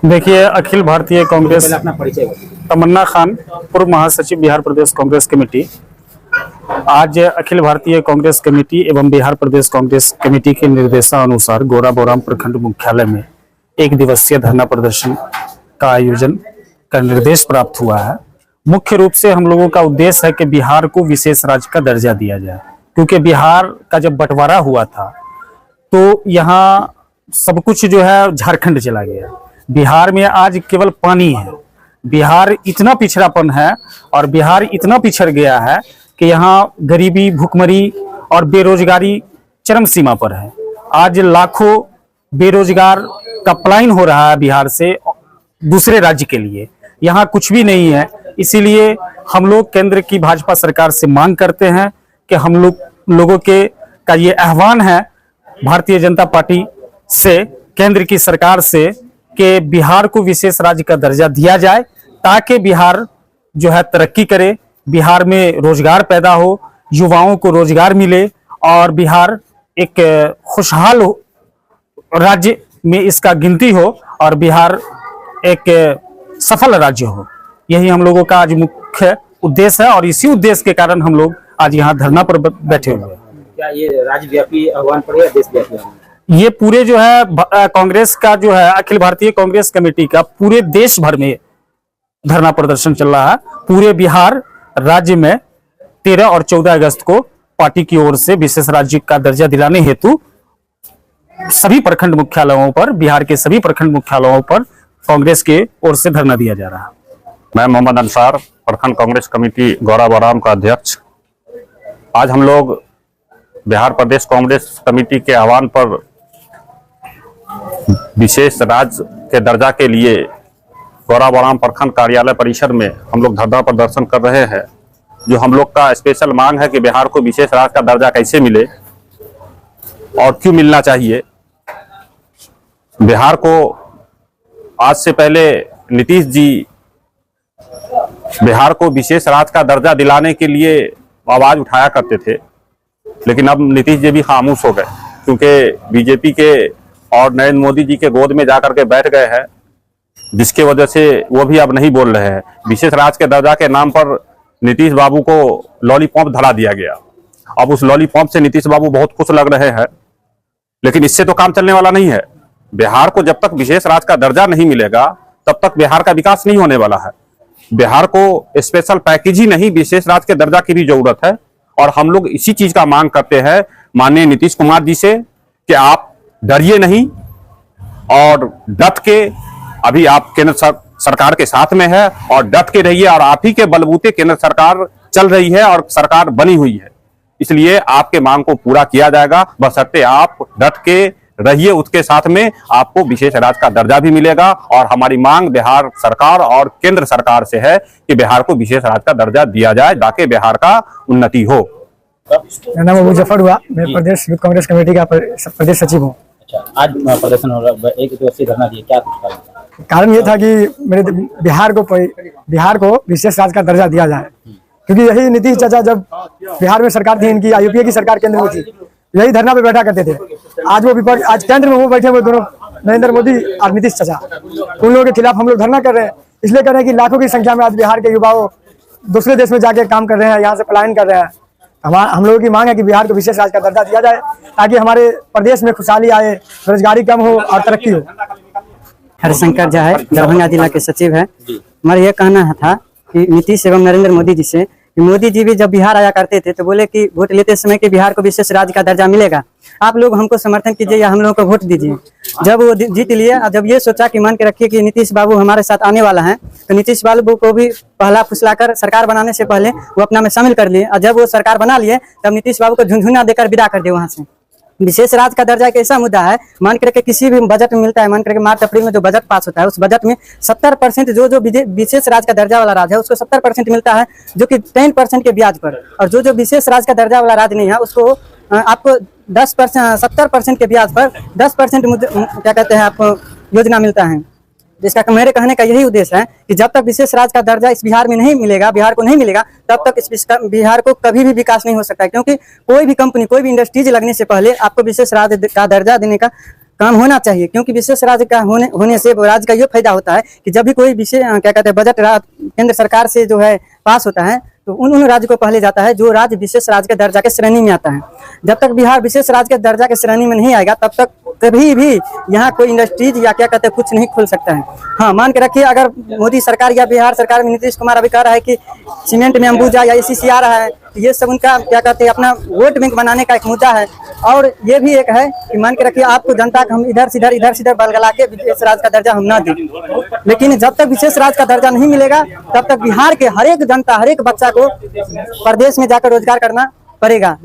देखिए, अखिल भारतीय कांग्रेस तमन्ना खान, पूर्व महासचिव बिहार प्रदेश कांग्रेस कमेटी। आज अखिल भारतीय कांग्रेस कमेटी एवं बिहार प्रदेश कांग्रेस कमेटी के निर्देशानुसार गोराबोराम प्रखंड मुख्यालय में एक दिवसीय धरना प्रदर्शन का आयोजन का निर्देश प्राप्त हुआ है। मुख्य रूप से हम लोगों का उद्देश्य है कि बिहार को विशेष राज्य का दर्जा दिया जाए, क्योंकि बिहार का जब बंटवारा हुआ था तो यहाँ सब कुछ जो है झारखंड चला गया। बिहार में आज केवल पानी है। बिहार इतना पिछड़ापन है और बिहार इतना पिछड़ गया है कि यहाँ गरीबी, भुखमरी और बेरोजगारी चरम सीमा पर है। आज लाखों बेरोजगार का पलायन हो रहा है बिहार से दूसरे राज्य के लिए। यहाँ कुछ भी नहीं है। इसीलिए हम लोग केंद्र की भाजपा सरकार से मांग करते हैं कि हम लोगों के का ये आह्वान है भारतीय जनता पार्टी से, केंद्र की सरकार से, कि बिहार को विशेष राज्य का दर्जा दिया जाए, ताकि बिहार जो है तरक्की करे, बिहार में रोजगार पैदा हो, युवाओं को रोजगार मिले और बिहार एक खुशहाल राज्य में इसका गिनती हो और बिहार एक सफल राज्य हो। यही हम लोगों का आज मुख्य उद्देश्य है और इसी उद्देश्य के कारण हम लोग आज यहाँ धरना पर बैठे हुए हैं। क्या ये राज्यव्यापी आह्वान पर या देशव्यापी आह्वान? ये पूरे जो है कांग्रेस का जो है अखिल भारतीय कांग्रेस कमेटी का पूरे देश भर में धरना प्रदर्शन चल रहा है। पूरे बिहार राज्य में 13 और 14 अगस्त को पार्टी की ओर से विशेष राज्य का दर्जा दिलाने हेतु सभी प्रखंड मुख्यालयों पर, बिहार के सभी प्रखंड मुख्यालयों पर कांग्रेस के ओर से धरना दिया जा रहा है। मैं मोहम्मद अंसार, प्रखंड कांग्रेस कमेटी गोराबोराम का अध्यक्ष। आज हम लोग बिहार प्रदेश कांग्रेस कमेटी के आह्वान पर विशेष राज्य के दर्जा के लिए गोराबोराम प्रखंड कार्यालय परिसर में हम लोग धरना प्रदर्शन कर रहे हैं। जो हम लोग का स्पेशल मांग है कि बिहार को विशेष राज्य का दर्जा कैसे मिले और क्यों मिलना चाहिए। बिहार को आज से पहले नीतीश जी बिहार को विशेष राज्य का दर्जा दिलाने के लिए आवाज उठाया करते थे, लेकिन अब नीतीश जी भी खामोश हो गए, क्योंकि बीजेपी के और नरेंद्र मोदी जी के गोद में जाकर के बैठ गए हैं, जिसके वजह से वो भी अब नहीं बोल रहे हैं। विशेष राज्य के दर्जा के नाम पर नीतीश बाबू को लॉलीपॉप धरा दिया गया। अब उस लॉलीपॉप से नीतीश बाबू बहुत खुश लग रहे हैं, लेकिन इससे तो काम चलने वाला नहीं है। बिहार को जब तक विशेष राज्य का दर्जा नहीं मिलेगा तब तक बिहार का विकास नहीं होने वाला है। बिहार को स्पेशल पैकेज ही नहीं, विशेष राज्य के दर्जा की भी जरूरत है। और हम लोग इसी चीज का मांग करते हैं माननीय नीतीश कुमार जी से कि आप डरिए नहीं और डट के, अभी आप केंद्र सरकार के साथ में है और डट के रहिए, और आप ही के बलबूते केंद्र सरकार चल रही है और सरकार बनी हुई है। इसलिए आपके मांग को पूरा किया जाएगा, बशर्ते आप डट के रहिए। उसके साथ में आपको विशेष राज्य का दर्जा भी मिलेगा। और हमारी मांग बिहार सरकार और केंद्र सरकार से है कि बिहार को विशेष राज्य का दर्जा दिया जाए, ताकि बिहार का उन्नति हो। मेरा नाम अबू जफर हुआ, मैं प्रदेश यूथ कांग्रेस कमेटी का प्रदेश सचिव हूँ। अच्छा, आज प्रदर्शन हो रहा है, एक दिवसीय धरना दिए, क्या कुछ कारण ये था कि मेरे बिहार को विशेष राज्य का दर्जा दिया जाए, क्योंकि यही नीतीश चाचा जब बिहार में सरकार थी, इनकी यूपीए की सरकार केंद्र में थी, यही धरना पे बैठा करते थे। आज वो विपक्ष, आज केंद्र में वो बैठे हुए दोनों, नरेंद्र मोदी और नीतीश चाचा, उन लोगों के खिलाफ हम लोग धरना कर रहे हैं। इसलिए कर रहे हैं कि लाखों की संख्या में आज बिहार के युवाओं दूसरे देश में जाके काम कर रहे हैं, यहाँ से पलायन कर रहे हैं। हम लोगों की मांग है कि बिहार को विशेष राज्य का दर्जा दिया जाए, ताकि हमारे प्रदेश में खुशहाली आए, बेरोजगारी कम हो और तरक्की हो। हरिशंकर झा है, दरभंगा जिला के सचिव है। हमारा यह कहना था कि नीतीश एवं नरेंद्र मोदी जी से, मोदी जी भी जब बिहार आया करते थे तो बोले कि वोट लेते समय कि बिहार को विशेष राज्य का दर्जा मिलेगा, आप लोग हमको समर्थन कीजिए या हम लोगों को वोट दीजिए। जब वो जीत लिए, जब ये सोचा कि मान के रखिए कि नीतीश बाबू हमारे साथ आने वाला है, तो नीतीश बाबू को भी पहला फुसलाकर सरकार बनाने से पहले वो अपना में शामिल कर लिए। और जब वो सरकार बना लिए तब नीतीश बाबू को झुनझुना देकर विदा कर दिए वहां से। विशेष राज्य का दर्जा एक ऐसा मुद्दा है, मान करके किसी भी बजट में मिलता है, मान करके मार्च अप्रैल में जो बजट पास होता है, उस बजट में 70% जो विशेष राज्य का दर्जा वाला राज्य है उसको 70% मिलता है, जो कि 10% के ब्याज पर। और जो विशेष राज्य का दर्जा वाला राज्य नहीं है उसको आपको 10%, 70% के ब्याज पर 10% क्या कहते हैं आपको योजना मिलता है। जिसका मेरे कहने का यही उद्देश्य है कि जब तक विशेष राज्य का दर्जा इस बिहार में नहीं मिलेगा, बिहार को नहीं मिलेगा, तब तक इस बिहार को कभी भी विकास नहीं हो सकता है। क्योंकि कोई भी कंपनी, कोई भी इंडस्ट्रीज लगने से पहले आपको विशेष राज्य का दर्जा देने का काम होना चाहिए, क्योंकि विशेष राज्य का होने से राज्य का ये फायदा होता है कि जब भी कोई विशेष क्या कहते हैं बजट केंद्र सरकार से जो है पास होता है तो उन राज्य को पहले जाता है जो राज्य विशेष राज्य के दर्जा के श्रेणी में आता है। जब तक बिहार विशेष राज्य के दर्जा के श्रेणी में नहीं आएगा तब तक कभी भी यहाँ कोई इंडस्ट्रीज या क्या कहते हैं कुछ नहीं खुल सकता है। हाँ, मान के रखिए अगर मोदी सरकार या बिहार सरकार में नीतीश कुमार अभी कह रहा है कि सीमेंट में अंबुजा या ACC आ रहा है, तो ये सब उनका क्या कहते हैं अपना वोट बैंक बनाने का एक मुद्दा है। और ये भी एक है कि मान के रखिए आपको जनता को हम इधर से बलगला के विशेष राज्य का दर्जा हम ना दें, लेकिन जब तक विशेष राज्य का दर्जा नहीं मिलेगा तब तक बिहार के हर एक जनता हर एक बच्चा को प्रदेश में जाकर रोजगार करना पड़ेगा।